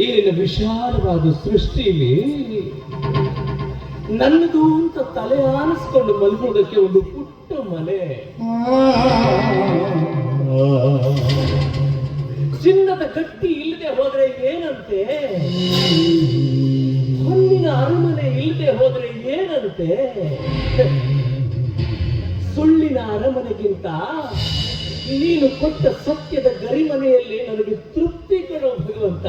ಈ ನಿನ್ನ ವಿಶಾಲವಾದ ಸೃಷ್ಟಿಯಲ್ಲಿ ನನ್ನದು ಅಂತ ತಲೆ ಆನಿಸ್ಕೊಂಡು ಮಲಗೋದಕ್ಕೆ ಒಂದು ಪುಟ್ಟ ಮನೆ, ಚಿನ್ನದ ಗಟ್ಟಿ ಇಲ್ಲದೆ ಹೋದ್ರೆ ಏನಂತೆ, ಹೊನ್ನಿನ ಅರಮನೆ ಇಲ್ಲದೆ ಹೋದ್ರೆ ಏನಂತೆ, ಸುಳ್ಳಿನ ಅರಮನೆಗಿಂತ ನೀನು ಕೊಟ್ಟ ಸತ್ಯದ ಗರಿಮನೆಯಲ್ಲಿ ನನಗೆ ತೃಪ್ತಿ ಕೊಡೋ ಭಗವಂತ.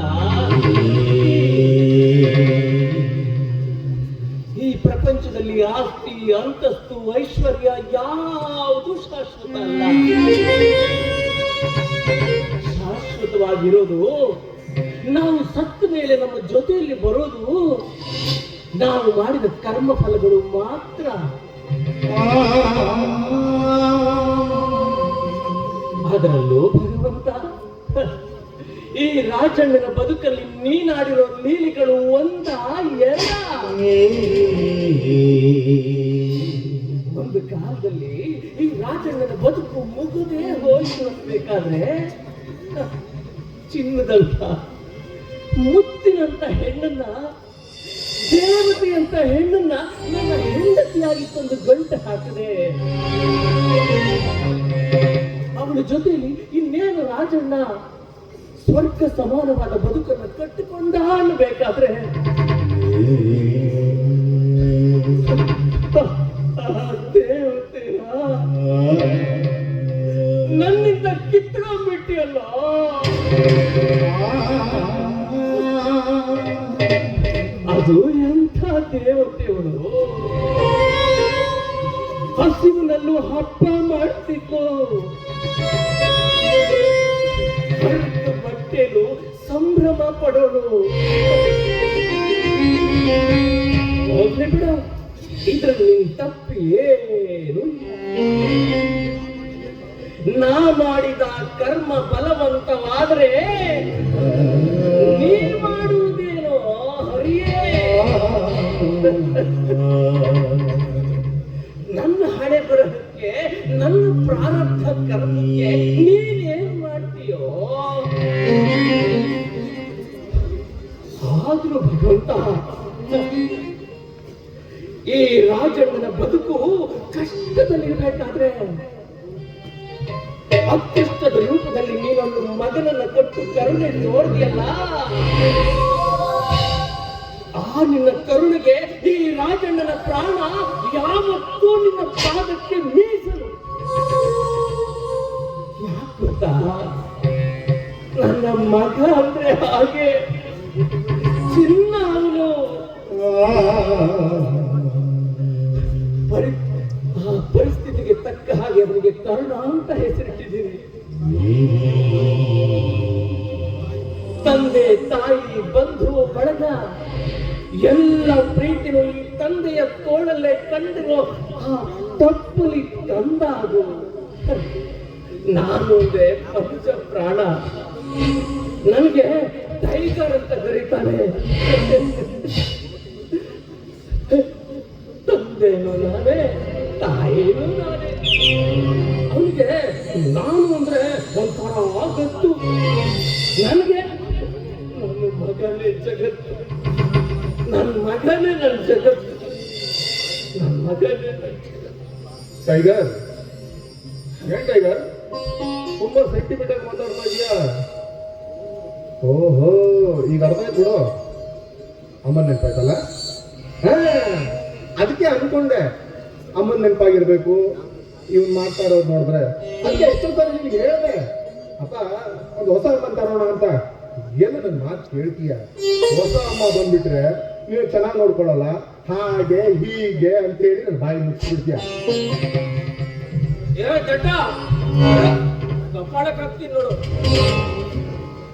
ಈ ಪ್ರಪಂಚದಲ್ಲಿ ಆಸ್ತಿ, ಅಂತಸ್ತು, ಐಶ್ವರ್ಯ ಯಾವುದು ಶಾಶ್ವತ ಅಲ್ಲ. ಶಾಶ್ವತವಾಗಿರೋದು ನಾವು ಸತ್ತ ಮೇಲೆ ನಮ್ಮ ಜೊತೆಯಲ್ಲಿ ಬರೋದು ನಾವು ಮಾಡಿದ ಕರ್ಮ ಫಲಗಳು ಮಾತ್ರ. ಅದರಲ್ಲೂ ಭಗವಂತ, ಈ ರಾಜಣ್ಣನ ಬದುಕಲ್ಲಿ ನೀನಾಡಿರೋ ಲೀಲೆಗಳು ಒಂದ ಎರಡ. ಒಂದು ಕಾಲದಲ್ಲಿ ಈ ರಾಜಣ್ಣನ ಬದುಕು ಮುಗುದೇ ಹೋಯ್ತು ಅನ್ನಬೇಕಾದ್ರೆ ಚಿನ್ನದಂತ ಮುತ್ತಿನಂತ ಹೆಣ್ಣನ್ನ, ದೇವತೆಯಂತ ಹೆಣ್ಣನ್ನ ನನ್ನ ಹೆಂಡತಿಯಾಗಿ ತಂದು ಗಂಟೆ ಹಾಕದೆ ಅವಳ ಜೊತೆಯಲ್ಲಿ ಇನ್ನೇನು ರಾಜಣ್ಣ ಸ್ವರ್ಗ ಸಮಾನವಾದ ಬದುಕನ್ನು ಕಟ್ಟಿಕೊಂಡ ಅನ್ನಬೇಕಾದ್ರೆ ದೇವತೆಯ ನನ್ನಿಂದ ಕಿತ್ಕೊಂಡ್ಬಿಟ್ಟಿಯಲ್ಲ. ಅದು ಎಂಥ ದೇವತೆಯವಳು, ಹಸಿವಿನಲ್ಲೂ ಹಬ್ಬ ಮಾಡ್ತಿತ್ತು, ಬಟ್ಟೆಲು ಸಂಭ್ರಮ ಪಡೋಳು. ಹೋಗ್ಲಿ ಬಿಡ, ಇದ್ರಲ್ಲಿ ನಿನ್ ತಪ್ಪು ಏನು? ನಾ ಮಾಡಿದ ಕರ್ಮ ಬಲವಂತವಾದ್ರೆ ನೀನ್ ಮಾಡುವುದೇನೋ ಹರಿಯೇ. ನನ್ನ ಹಣೆ ಬರಹಕ್ಕೆ, ನನ್ನ ಪ್ರಾರಬ್ಧ ಕರ್ಮಕ್ಕೆ ನೀನೇನ್ ಮಾಡ್ತೀಯೋ? ಆದ್ರೂ ಭಗವಂತ, ಈ ರಾಜಣ್ಣನ ಬದುಕು ಕಷ್ಟದಲ್ಲಿರ್ಬೇಕಾದ್ರೆ ಅತ್ಯುಷ್ಟದ ರೂಪದಲ್ಲಿ ನೀನೊಂದು ಮಗನನ್ನ ಕೊಟ್ಟು ಕರುಣೆ ತೋರ್ದಿಯಲ್ಲ, ಆ ನಿನ್ನ ಕರುಣೆಗೆ ಈ ರಾಜಣ್ಣನ ಪ್ರಾಣ ಯಾವತ್ತೂ ನಿನ್ನ ಪಾದಕ್ಕೆ ಮೀಸಲು. ಯಾಕೆ ಗೊತ್ತಾ, ನನ್ನ ಮಗ ಅಂದ್ರೆ ಹಾಗೆ ಚಿನ್ನ. ಅವನು ಪರಿಸ್ಥಿತಿಗೆ ತಕ್ಕ ಹಾಗೆ ಅವನಿಗೆ ಕರುಣ ಅಂತ ಹೆಸರಿಟ್ಟಿದ್ದೀನಿ. ತಂದೆ, ತಾಯಿ, ಬಂಧು ಬಳಗ ಎಲ್ಲ ಪ್ರೀತಿನೂ ಈ ತಂದೆಯ ತೋಳಲ್ಲೇ ಕಂಡಿರೋ ಆ ತಪ್ಪಲಿ ತಂದ. ಅದು ನಾನು ಅಂದ್ರೆ ಪಂಚ ಪ್ರಾಣ. ನನಗೆ ಟೈಗರ್ ಅಂತ ಕರೀತಾನೆ. ತಂದೆನೂ ನಾನೇ, ತಾಯಿನೂ ನಾನೇ. ಅವನಿಗೆ ನಾನು ಅಂದ್ರೆ ಒಂಥರ ಆಗತ್ತು. ನನಗೆ ನನ್ನ ಮಗನೇ ಜಗತ್ತು, ನನ್ನ ಮಗನೇ ನನ್ನ ಜಗತ್ತು, ನನ್ನ ಮಗನೇ ನನ್ನ ಜಗತ್ತು. ಟೈಗರ್, ಏನ್ ಟೈಗರ್ ತುಂಬಾ ಸೆಂಟಿಮೆಂಟಲ್ ಮಾತಾಡ್ತಾ ಇದೀಯಾ? ಓಹೋ, ಈಗ ಅರ್ಥ ಆಯ್ತು ಬಿಡು. ಅಮ್ಮನ್ ನೆನಪಾಯ್ತಲ್ಲ? ಅದಕ್ಕೆ ಅನ್ಕೊಂಡೆ ಅಮ್ಮನ್ ನೆನಪಾಗಿರ್ಬೇಕು ಇವ್ನ್ ಮಾಡ್ತಾ ಇರೋದು ನೋಡಿದ್ರೆ. ಅದಕ್ಕೆ ಎಷ್ಟೋ ಸಲ ನಿನ್ಗೆ ಹೇಳಿದೆ, ಅಪ್ಪ ಒಂದು ಹೊಸ ಅಮ್ಮನ್ ತರೋಣ ಅಂತ. ಎಲ್ಲ ನನ್ನ ಮಾತು ಕೇಳ್ತೀಯ? ಹೊಸ ಅಮ್ಮ ಬಂದ್ಬಿಟ್ರೆ ನೀವು ಚೆನ್ನಾಗಿ ನೋಡ್ಕೊಳ್ಳಲ್ಲ, ಹಾಗೆ ಹೀಗೆ ಅಂತೇಳಿ ನನ್ನ ಬಾಯಿ ಮುಚ್ಚಿಬಿಡ್ತೀಯ. ಕಪ್ಪಾಡಕ್ಕಾಗ್ತೀನಿ ನೋಡು.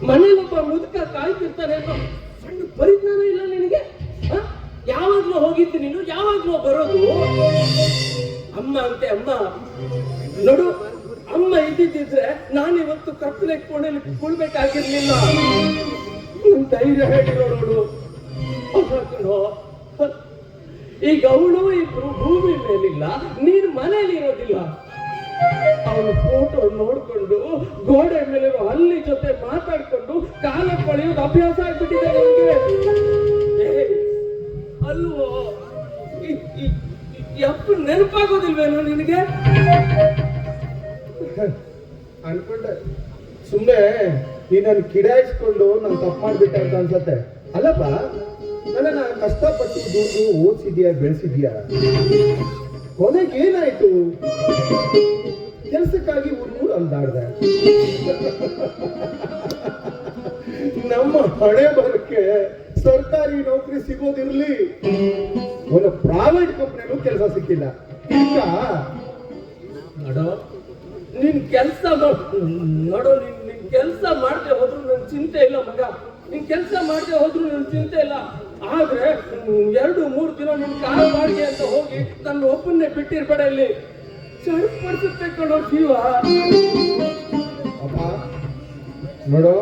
ಮನೇಲೊಬ್ಬ ಮುದುಕ ಕಾಯ್ತಿರ್ತಾನೆ ಅನ್ನೋ ಸಣ್ಣ ಪರಿಜ್ಞಾನ ಇಲ್ಲ ನಿನಗೆ? ಯಾವಾಗ್ಲೂ ಹೋಗಿದ್ದು ನೀನು, ಯಾವಾಗ್ಲೂ ಬರೋದು. ಅಮ್ಮ ಅಂತೆ ಅಮ್ಮ. ನೋಡು, ಅಮ್ಮ ಇದ್ದಿದ್ರೆ ನಾನಿವತ್ತು ಕತ್ತಲೆ ಕೋಣೆಯಲ್ಲಿ ಕುಳ್ಬೇಕಾಗಿರ್ಲಿಲ್ಲ. ಧೈರ್ಯ ಹೇಳಿರೋ ನೋಡು. ಈಗ ಅವಳು ಇಬ್ರು ಭೂಮಿ ಮೇಲಿಲ್ಲ, ನೀನು ಮನೇಲಿ ಇರೋದಿಲ್ಲ. ಅವನ ಫೋಟೋ ನೋಡ್ಕೊಂಡು ಗೋಡೆ ಮೇಲೆ ಹಲ್ಲಿ ಜೊತೆ ಮಾತಾಡ್ಕೊಂಡು ಕಾಲ ಕಳೆಯೋದು ಅಭ್ಯಾಸ ಆಗ್ಬಿಟ್ಟಿದೆ ನನಗೆ. ಅಲ್ವೋ ಯಪ್ಪ ನೆನಪಾಗೋದಿಲ್ವೇನೋ ನಿನಗೆ? ಅನ್ಕೊಂಡೆ ಸುಮ್ಮನೆ ನೀನನ್ನು ಕಿಡಾಯಿಸ್ಕೊಂಡು ನಾನು ತಪ್ಪು ಮಾಡ್ಬಿಟ್ಟೆ ಅಂತ ಅನ್ಸತ್ತೆ. ಅಲ್ಲಪ್ಪ, ನನ್ನ ಕಷ್ಟಪಟ್ಟು ದುಡ್ಡು ಓದಿಸಿದ್ಯಾ, ಬೆಳೆಸಿದ್ಯಾ, ಕೊನೆಗೆ ಏನಾಯ್ತು? ಕೆಲಸಕ್ಕಾಗಿ ಊರು ಅಂದಾಡ್ದೆ. ನಮ್ಮ ಹಣೆ ಬರಕ್ಕೆ ಸರ್ಕಾರಿ ನೌಕರಿ ಸಿಗೋದಿರ್ಲಿ, ಒಂದು ಪ್ರೈವೇಟ್ ಕಂಪ್ನಿಯಲ್ಲೂ ಕೆಲಸ ಸಿಕ್ಕಿಲ್ಲ. ಈಗ ನೋಡೋ ನಿನ್ ಕೆಲಸ ನೋಡೋ ನಿನ್ ಕೆಲಸ ಮಾಡದೆ ಹೋದ್ರು ನನ್ ಚಿಂತೆ ಇಲ್ಲ ಮಗ. ನಿನ್ ಕೆಲಸ ಮಾಡದೆ ಹೋದ್ರು ನನ್ ಚಿಂತೆ ಇಲ್ಲ. ಆದ್ರೆ 2-3 ದಿನ ನಿನ್ ಕಾಲ ಬಾಡಿಗೆ ಅಂತ ಹೋಗಿ ನನ್ನ ಒಬ್ಬನ್ನೇ ಬಿಟ್ಟಿರ್ಬೇಡ. ಇಲ್ಲಿ ಚಡ್ಪಡಿಸುತ್ತೆ ಕಣೋ ಜೀವ. ಅಪ್ಪ ನೋಡು,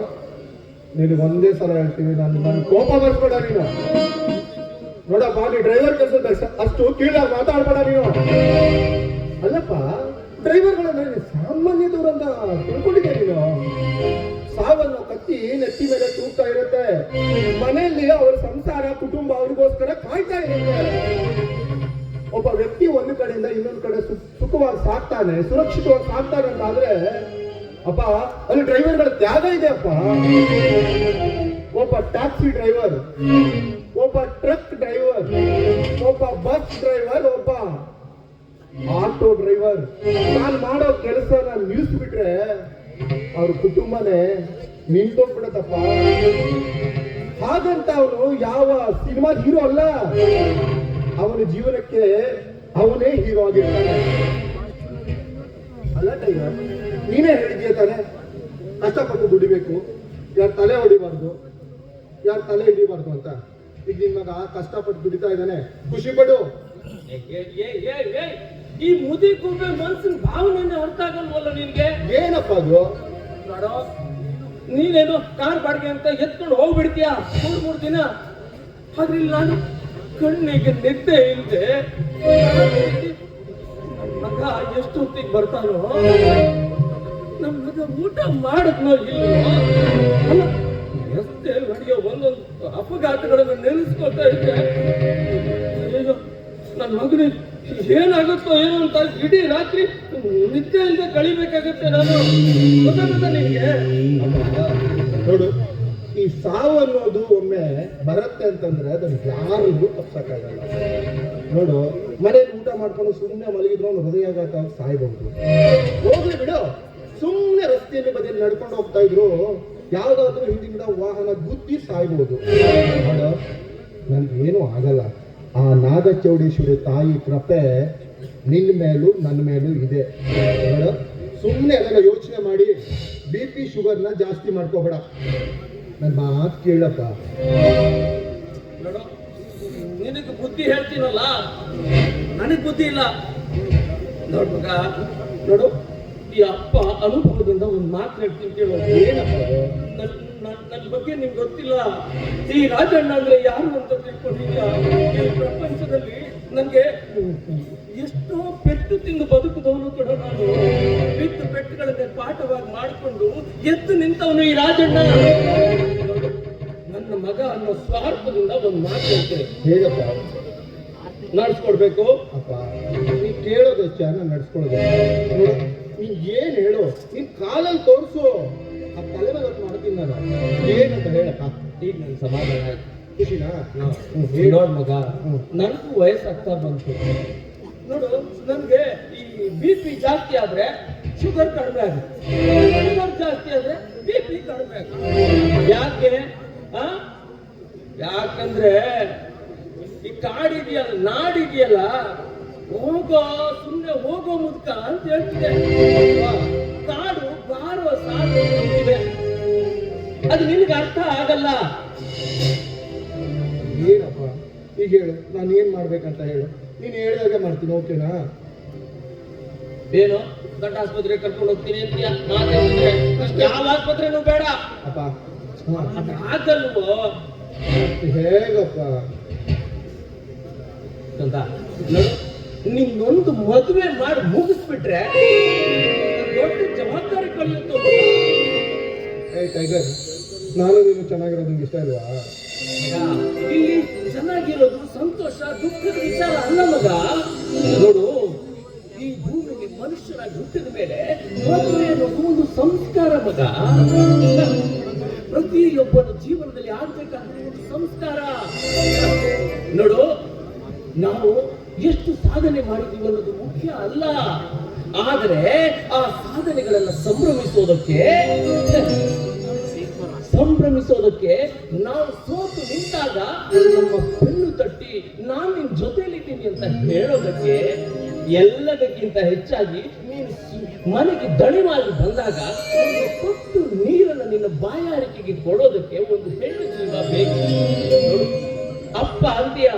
ನೀನು ಒಂದೇ ಸಲ ಹೇಳ್ತೀವಿ, ನನ್ನ ಕೋಪ ಬರ್ಸ್ಬೇಡ ನೀನು. ನೋಡಪ್ಪ, ನೀ ಡ್ರೈವರ್ ಕೆಲಸ ಅಷ್ಟು ಕೀಳಾಗಿ ಮಾತಾಡ್ಬೇಡ ನೀನು. ಅಲ್ಲಪ್ಪ, ಡ್ರೈವರ್ಗಳನ್ನ ಸಾಮಾನ್ಯದವ್ರು ಅಂತ ತಿಳ್ಕೊಂಡಿದ್ದೆ ನೀನು. ಸಾವನ್ನು ಕತ್ತಿ ನೆತ್ತಿ ಮೇಲೆ ತೂಗ್ತಾ ಇರುತ್ತೆ. ಮನೆಯಲ್ಲಿ ಅವರ ಸಂಸಾರ, ಕುಟುಂಬ ಅವ್ರಿಗೋಸ್ಕರ ಕಾಯ್ತಾ ಇರುತ್ತೆ. ಒಬ್ಬ ವ್ಯಕ್ತಿ ಒಂದು ಕಡೆಯಿಂದ ಇನ್ನೊಂದು ಕಡೆ ಸುಖವಾಗಿ ಸಾಕ್ತಾನೆ, ಸುರಕ್ಷಿತವಾಗಿ ಸಾಕ್ತಾನೆ ಅಂತ ಆದ್ರೆ ಅಪ್ಪ, ಅಲ್ಲಿ ಡ್ರೈವರ್ಗಳ ತ್ಯಾಗ ಇದೆ ಅಪ್ಪ. ಒಬ್ಬ ಟ್ಯಾಕ್ಸಿ ಡ್ರೈವರ್, ಒಬ್ಬ ಟ್ರಕ್ ಡ್ರೈವರ್, ಒಬ್ಬ ಬಸ್ ಡ್ರೈವರ್, ಒಬ್ಬ ಆಟೋ ಡ್ರೈವರ್ ನಾನು ಮಾಡೋ ಕೆಲಸನ ನಿಲ್ಲಿಸ್ಬಿಟ್ರೆ ಅವ್ರ ಕುಟುಂಬನೇ ನಿಂತೋಗ್ಬಿಡತ್ತಪ್ಪ. ಹಾಗಂತ ಅವನು ಯಾವ ಸಿನಿಮಾ ಹೀರೋ ಅಲ್ಲ, ಅವನ ಜೀವನಕ್ಕೆ ಅವನೇ ಹೀರೋ ಆಗಿರ್ತಾನೆ. ಅಲ್ಲ ಟೈಗರ್, ನೀನೇ ಹೇಳಿದ್ಯಾ ತಾನೆ, ಕಷ್ಟಪಟ್ಟು ದುಡಿಬೇಕು, ಯಾರು ತಲೆ ಹೊಡಿಬಾರ್ದು, ಯಾರು ತಲೆ ಹಿಡಿಬಾರ್ದು ಅಂತ. ಈಗ ನಿನ್ ಮಗ ಕಷ್ಟಪಟ್ಟು ದುಡಿತಾ ಇದ್ದಾನೆ, ಖುಷಿ ಪಡು. ಈ ಮುದಿ ಕೂಬೆ ಮನ್ಸಿನ ಭಾವನೆ ಅರ್ಥ ಆಗಲ್ವಲ್ಲ ನಿನ್ಗೆ? ಏನಪ್ಪ ಅದು? ನೋಡೋ, ನೀನೇನೋ ಕಾರ್ ಬಾಡಿಗೆ ಅಂತ ಎತ್ಕೊಂಡು ಹೋಗ್ಬಿಡ್ತೀಯ 3 ದಿನ. ಆದ್ರೆ ಇಲ್ಲಿ ನಾನು ಕಣ್ಣಿಗೆ ನಿದ್ದೆ ಇಲ್ಲದೆ ಮಗ ಎಷ್ಟು ಹೊತ್ತಿಗೆ ಬರ್ತಾನೋ, ನಮ್ಮ ಮಗ ಊಟ ಮಾಡಿದ್ನೋ ಇಲ್ಲೋ. ಅಲ್ಲ, ರಸ್ತೆಯಲ್ಲಿ ನಡೆಯೋ ಒಂದೊಂದು ಅಪಘಾತಗಳನ್ನು ನೆನೆಸ್ಕೊಳ್ತಾ ಇದ್ದೆ. ಅಯ್ಯೋ, ನನ್ನ ಮಗನಿಗೆ ಏನಾಗುತ್ತೋ ಏನೋ ಅಂತ ಇಡೀ ರಾತ್ರಿ ನಿದ್ದೆ ಇಲ್ಲದೆ ಕಳಿಬೇಕಾಗತ್ತೆ ನಾನು. ಗೊತ್ತಾಗುತ್ತಾ ನಿನ್ಗೆ? ನೋಡು, ಈ ಸಾವು ಅನ್ನೋದು ಒಮ್ಮೆ ಬರುತ್ತೆ ಅಂತಂದ್ರೆ ಅದನ್ನು ಯಾರಿಗೂ ತಪ್ಸಕ್ಕಾಗಲ್ಲ. ನೋಡು, ಮನೇಲಿ ಊಟ ಮಾಡ್ಕೊಂಡು ಸುಮ್ಮನೆ ಮಲಗಿದ್ರು ಅವ್ನು ಹೃದಯಾಘಾತ ಸಾಯ್ಬಹುದು. ಹೋಗ್ಲಿ ಬಿಡು, ಸುಮ್ಮನೆ ರಸ್ತೆಯಲ್ಲಿ ಬದಿಯಲ್ಲಿ ನಡ್ಕೊಂಡು ಹೋಗ್ತಾ ಇದ್ರು ಯಾವ್ದಾದ್ರು ಹಿಂದಿನ ವಾಹನ ಗುದ್ದಿ ಸಾಯ್ಬಹುದು. ನೋಡು, ನನ್ಗೇನು ಆಗಲ್ಲ. ಆ ನಾಗಚೌಡೇಶ್ವರಿ ತಾಯಿ ಕೃಪೆ ನಿನ್ನ ಮೇಲೂ ನನ್ನ ಮೇಲೂ ಇದೆ. ನೋಡು, ಸುಮ್ಮನೆ ಅದೆಲ್ಲ ಯೋಚನೆ ಮಾಡಿ BP ಶುಗರ್ನ ಜಾಸ್ತಿ ಮಾಡ್ಕೋಬೇಡ. ನನ್ನ ಮಾತು ಕೇಳಪ್ಪ. ನೋಡು, ನಿನಗೆ ಬುದ್ಧಿ ಹೇಳ್ತೀನಲ್ಲ, ನನಗ್ ಬುದ್ಧಿ ಇಲ್ಲ. ನೋಡ್ ಮಗ, ನೋಡು, ಈ ಅಪ್ಪ ಅನುಭವದಿಂದ ಒಂದು ಮಾತು ಹೇಳ್ತೀನಿ ಕೇಳೋ. ಏನಪ್ಪ? ನನ್ನ ಬಗ್ಗೆ ನಿಮ್ಗೆ ಗೊತ್ತಿಲ್ಲ. ಈ ರಾಜಣ್ಣ ಅಂದ್ರೆ ಯಾರು ಅಂತ ತಿಳ್ಕೊಂಡಿದ್ಯಾ? ಈ ಪ್ರಪಂಚದಲ್ಲಿ ನನ್ಗೆ ಎಷ್ಟೋ ಪೆಟ್ಟು ತಿಂದು ಬದುಕುದವನು ಕೂಡ ನಾನು. ಬಿದ್ದು ಪೆಟ್ಟುಗಳನ್ನೇ ಪಾಠವಾಗಿ ಮಾಡಿಕೊಂಡು ಎದ್ದು ನಿಂತವನು ಈ ರಾಜಣ್ಣ. ನನ್ನ ಮಗ ಅನ್ನೋ ಸ್ವಾರ್ಥದಿಂದ ಒಂದು ಮಾತು ಹೇಳ್ತೇನೆ. ಹೇಗಪ್ಪ? ನಡ್ಸ್ಕೊಡ್ಬೇಕು ಅಪ್ಪ, ನೀ ಕೇಳೋದು ನಾನು ನಡ್ಸ್ಕೊಳ್ಳೋದು. ನೀನ್ ಏನ್ ಹೇಳು, ನಿನ್ ಕಾಲಲ್ಲಿ ತೋರಿಸು, ಆ ತಲೆ ಮೇಲೆ ಮಾಡ್ತೀನಿ ನಾನು. ಏನಂತ ಹೇಳಪ್ಪ? ಈಗ ನನ್ ಸಮಾಧಾನ ಆಯ್ತು. ಖುಷಿನಾ? ನೋಡ್ ಮಗ, ನನಗೂ ವಯಸ್ಸಾಗ್ತಾ ಬಂತು. ನೋಡು, ನನ್ಗೆ ಈ BP ಜಾಸ್ತಿ ಆದ್ರೆ ಶುಗರ್ ಕಡಿಮೆ ಆಗುತ್ತೆ, ಶುಗರ್ ಜಾಸ್ತಿ ಆದ್ರೆ BP ಕಡಿಮೆ ಆಗುತ್ತೆ. ಯಾಕೆ? ಯಾಕಂದ್ರೆ ಈ ಕಾಡಿದೆಯಲ್ಲ, ನಾಡಿದೆಯಲ್ಲ, ಸುಮ್ಮನೆ ಹೋಗೋ ಮುದ್ಕ ಅಂತ ಹೇಳ್ತಿದೆ. ಕಾಡು ಬಾರೋ ಸಾಕು ಅಂತಿದೆ. ಅದು ನಿನ್ಗೆ ಅರ್ಥ ಆಗಲ್ಲ. ಏನಪ್ಪ ಈಗ ಹೇಳು, ನಾನು ಏನ್ ಮಾಡ್ಬೇಕಂತ ಹೇಳು. ನೀನ್ ಹೇಳ್ದಾಗ ಮಾಡ್ತೀನಿ, ಓಕೆನಾ? ಏನು ದೊಡ್ಡ ಆಸ್ಪತ್ರೆ ಕರ್ಕೊಂಡು ಹೋಗ್ತೀನಿ ಅಂತೀಯ? ಯಾವ ಆಸ್ಪತ್ರೆನೂ ಬೇಡ ಅಪ್ಪ. ಆಗಲ್ವೋ? ಹೇಗಪ್ಪ ಅಂತ ನಿನ್ನೊಂದು ಮದುವೆ ಮಾಡಿ ಮುಗಿಸ್ಬಿಟ್ರೆ ದೊಡ್ಡ ಜವಾಬ್ದಾರಿ ಕಳೆಯುತ್ತೆ. ಏ ಟೈಗರ್, ನಾನು ನೀನು ಚೆನ್ನಾಗಿರೋದು ನಿಂಗೆ ಇಷ್ಟ ಇಲ್ವಾ? ಇಲ್ಲಿ ಚೆನ್ನಾಗಿರೋದು ಸಂತೋಷ, ದುಃಖದ ವಿಚಾರ ಅಲ್ಲ ಮಗ. ನೋಡು, ಈ ಭೂಮಿಗೆ ಮನುಷ್ಯರಾಗಿ ಹುಟ್ಟಿದ ಮೇಲೆ ಮದುವೆ ಅನ್ನೋದು ಒಂದು ಸಂಸ್ಕಾರ ಮಗ. ಪ್ರತಿಯೊಬ್ಬನ ಜೀವನದಲ್ಲಿ ಆಗ್ಬೇಕಾದ್ರೆ ಒಂದು ಸಂಸ್ಕಾರ. ನೋಡು, ನಾವು ಎಷ್ಟು ಸಾಧನೆ ಮಾಡಿದೀವಿ ಅನ್ನೋದು ಮುಖ್ಯ ಅಲ್ಲ, ಆದರೆ ಆ ಸಾಧನೆಗಳನ್ನ ಸಂಭ್ರಮಿಸೋದಕ್ಕೆ ನಾವು ಸೋತು ನಿಂತಾಗ ನಮ್ಮ ಬೆನ್ನು ತಟ್ಟಿ ನಾನು ನಿನ್ ಜೊತೆಲಿದ್ದೀನಿ ಅಂತ ಹೇಳೋದಕ್ಕೆ, ಎಲ್ಲದಕ್ಕಿಂತ ಹೆಚ್ಚಾಗಿ ನೀನು ಮನೆಗೆ ದಣಿವಾಗಿ ಬಂದಾಗ ಒಂದು ಕೊಟ್ಟು ನೀರನ್ನು ನಿನ್ನ ಬಾಯಾರಿಕೆಗೆ ಕೊಡೋದಕ್ಕೆ ಒಂದು ಹೆಣ್ಣು ಜೀವ ಬೇಕು. ನೋಡು, ಅಪ್ಪ ಅಂತೀಯ,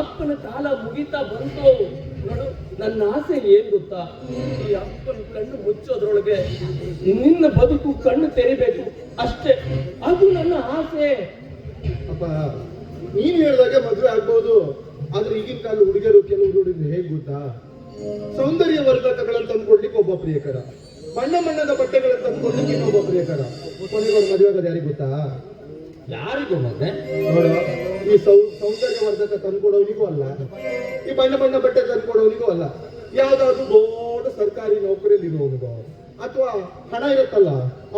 ಅಪ್ಪನ ಕಾಲ ಮುಗಿತಾ ಬಂತು. ನೋಡು, ನನ್ನ ಆಸೆ ಏನ್ ಗೊತ್ತಾ? ಈ ಅಪ್ಪನ ಕಣ್ಣು ಮುಚ್ಚೋದ್ರೊಳಗೆ ನಿನ್ನ ಬದುಕು ಕಣ್ಣು ತೆರಿಬೇಕು ಅಷ್ಟೇ. ಅದು ನನ್ನ ಆಸೆ. ಅಪ್ಪ, ನೀನ್ ಹೇಳ್ದಾಗೆ ಮದುವೆ ಆಗ್ಬೋದು, ಆದ್ರೆ ಈಗಿನ ಕಾಲ ಹುಡುಗಿಯರು ಕೆಲವು ಹುಡುಗರು ಹೇಗ್ ಗೊತ್ತಾ? ಸೌಂದರ್ಯ ವರ್ಧಕಗಳನ್ನು ತಂದ್ಕೊಡ್ಲಿಕ್ಕೆ ಒಬ್ಬ ಪ್ರಿಯಕರ, ಬಣ್ಣದ ಬಟ್ಟೆಗಳನ್ನು ತಂದ್ಕೊಡ್ಲಿಕ್ಕೆ ಇನ್ನೊಬ್ಬ ಪ್ರಿಯಕರ. ಕೊನೆಗೊಂದು ಮದುವೆ ಆಗೋದು ಯಾರಿಗ್ ಗೊತ್ತಾ? ಯಾರಿಗೂ ಮತ್ತೆ ನೋಡು, ಈ ಸೌಂದರ್ಯ ವರ್ಧಕ ತಂದ್ಕೊಡೋನಿಗೂ ಅಲ್ಲ, ಈ ಬಣ್ಣ ಬಟ್ಟೆ ತಂದ್ಕೊಡೋನಿಗೂ ಅಲ್ಲ, ಯಾವ್ದಾದ್ರು ದೊಡ್ಡ ಸರ್ಕಾರಿ ನೌಕರಿಯಲ್ಲಿ ಇರುವವನಿಗೋ ಅಥವಾ ಹಣ ಇರುತ್ತಲ್ಲ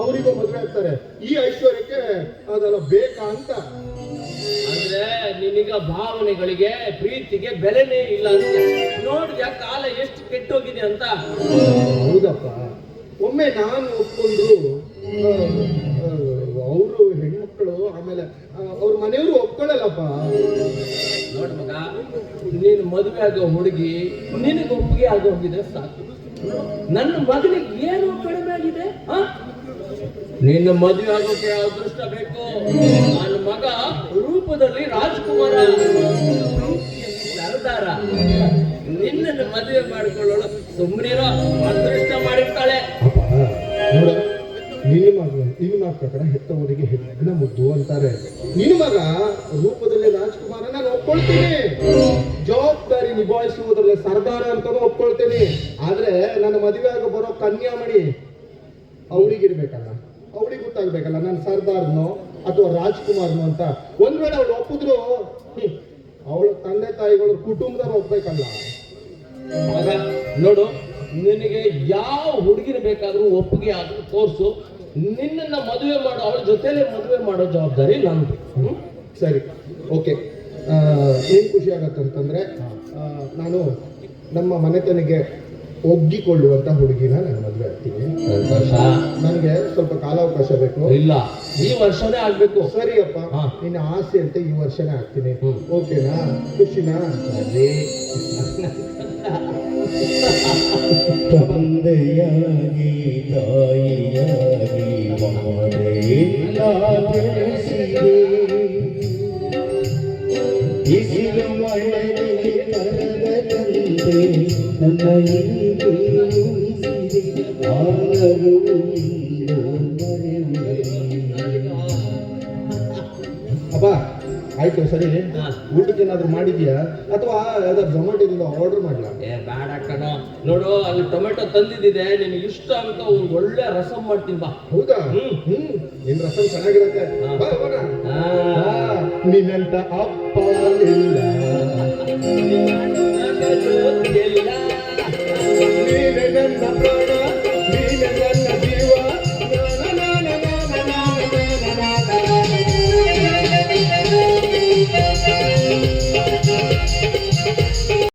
ಅವರಿಗೂ ಮದುವೆ ಆಗ್ತಾರೆ. ಈ ಐಶ್ವರ್ಯಕ್ಕೆ ಅದೆಲ್ಲ ಬೇಕಾ ಅಂತ. ಅಂದ್ರೆ ನಿನಗ ಭಾವನೆಗಳಿಗೆ, ಪ್ರೀತಿಗೆ ಬೆಲೆನೇ ಇಲ್ಲ ಅಂತ ನೋಡಿದ್ಯಾ ಕಾಲ ಎಷ್ಟು ಕೆಟ್ಟೋಗಿದೆ ಅಂತ. ಹೌದಪ್ಪ, ಒಮ್ಮೆ ನಾನು ಒಪ್ಕೊಂಡ್ರು ಅವರು ಹೆಣ್ಮಕ್ಳು, ಆಮೇಲೆ ಅವ್ರ ಮನೆಯವರು ಒಪ್ಕೊಳ್ಳಲ್ಲಪ್ಪ. ನೋಡ್ ಮಗ, ನೀನು ಮದುವೆ ಆಗೋ ಹುಡುಗಿ ನಿನಗೆ ಒಪ್ಪಿಗೆ ಆಗೋಗಿದ್ರೆ ಸಾಕು. ನನ್ನ ಮಗನಿಗೆ ಏನು ಕಡಿಮೆ ಆಗಿದೆ? ನಿನ್ನ ಮದುವೆ ಆಗೋಕೆ ಅದೃಷ್ಟ ಬೇಕು. ನನ್ನ ಮಗ ರೂಪದಲ್ಲಿ ರಾಜ್ಕುಮಾರ, ಸರ್ದಾರ. ನಿನ್ನನ್ನು ಮದುವೆ ಮಾಡಿಕೊಳ್ಳೋಳು ಸುಮ್ಮನಿರೋ ಅದೃಷ್ಟ ಮಾಡಿರ್ತಾಳೆ. ನೋಡ, ನಿನ್ನ ಮಗ ಪ್ರಕಾರ ಹೆತ್ತವರಿಗೆ ಹೆಗ್ಗಣ ಮುದ್ದು ಅಂತಾರೆ. ನಿನ್ನ ಮಗ ರೂಪದಲ್ಲಿ ರಾಜ್ಕುಮಾರ, ನಾನು ಒಪ್ಕೊಳ್ತೀನಿ. ಜವಾಬ್ದಾರಿ ನಿಭಾಯಿಸುವುದರಲ್ಲಿ ಸರ್ದಾರ ಅಂತಾನು ಒಪ್ಕೊಳ್ತೀನಿ. ಆದ್ರೆ ನನ್ನ ಮದುವೆ ಆಗ ಬರೋ ಕನ್ಯಾಮಣಿ ಅವಳಿಗಿರ್ಬೇಕಲ್ಲ, ಅವಳಿಗೆ ಗೊತ್ತಾಗ್ಬೇಕಲ್ಲ ನಾನು ಸರ್ದಾರ್ನೋ ಅಥವಾ ರಾಜ್ಕುಮಾರ್ನೋ ಅಂತ. ಒಂದ್ ವೇಳೆ ಅವಳು ಒಪ್ಪಿದ್ರು ಅವಳ ತಂದೆ ತಾಯಿಗಳ ಕುಟುಂಬದವ್ರು ಒಪ್ಬೇಕಲ್ಲ. ಮಗ ನೋಡು, ನಿನಗೆ ಯಾವ ಹುಡುಗಿನ ಬೇಕಾದ್ರೂ ಒಪ್ಪಿಗೆ ಆದ್ರೂ ತೋರ್ಸು. ನಿನ್ನನ್ನ ಮದುವೆ ಮಾಡೋ, ಅವಳ ಜೊತೆಲೆ ಮದುವೆ ಮಾಡೋ ಜವಾಬ್ದಾರಿ ನಂದು. ಸರಿ, ಓಕೆ. ಏನ್ ಖುಷಿ ಆಗತ್ತಂತಂದ್ರೆ, ನಾನು ನಮ್ಮ ಮನೆತನಿಗೆ ಒಗ್ಗಿಕೊಳ್ಳುವಂತ ಹುಡುಗಿನ ನಾನು ಮದುವೆ ಆಗ್ತೀನಿ. ನನಗೆ ಸ್ವಲ್ಪ ಕಾಲಾವಕಾಶ ಬೇಕು. ಇಲ್ಲ, ಈ ವರ್ಷನೇ ಆಗ್ಬೇಕು. ಸರಿಯಪ್ಪ, ನಿನ್ನ ಆಸೆ ಅಂತ ಈ ವರ್ಷನೇ ಆಗ್ತೀನಿ. ಓಕೆನಾ? ಖುಷಿನಾ? ತಂದೆಯಾಗಿ ತಾಯಿಯಾಗಿ ಬಿಸಿಲು ಮಳೆಗೆ ಕರೆದ ತಂದೆ ನನ್ನ ಅಪ್ಪ ಆಯ್ತು, ಸರಿ. ಊಟಕ್ಕೆ ಏನಾದ್ರು ಮಾಡಿದ್ಯಾ ಅಥವಾ ಯಾವ್ದಾದ್ರು ಝೊಮ್ಯಾಟೊದಿಂದ ಆರ್ಡರ್ ಮಾಡ್ಲಾ? ಬೇಡ ಕಣೋ. ನೋಡು, ಅಲ್ಲಿ ಟೊಮೆಟೊ ತಂದಿದ್ದಿದೆ, ನಿನಗೆ ಇಷ್ಟ ಅಂತ ಒಂದು ಒಳ್ಳೆ ರಸಂ ಮಾಡ್ತೀನಿ ಬಾ. ಹೌದಾ? ನಿನ್ ರಸಂ ಚೆನ್ನಾಗಿರತ್ತೆ. ನಿನ್ನಂತ ಅಪ್ಪ ಇಲ್ಲ, ನೀನೆ ನನ್ನ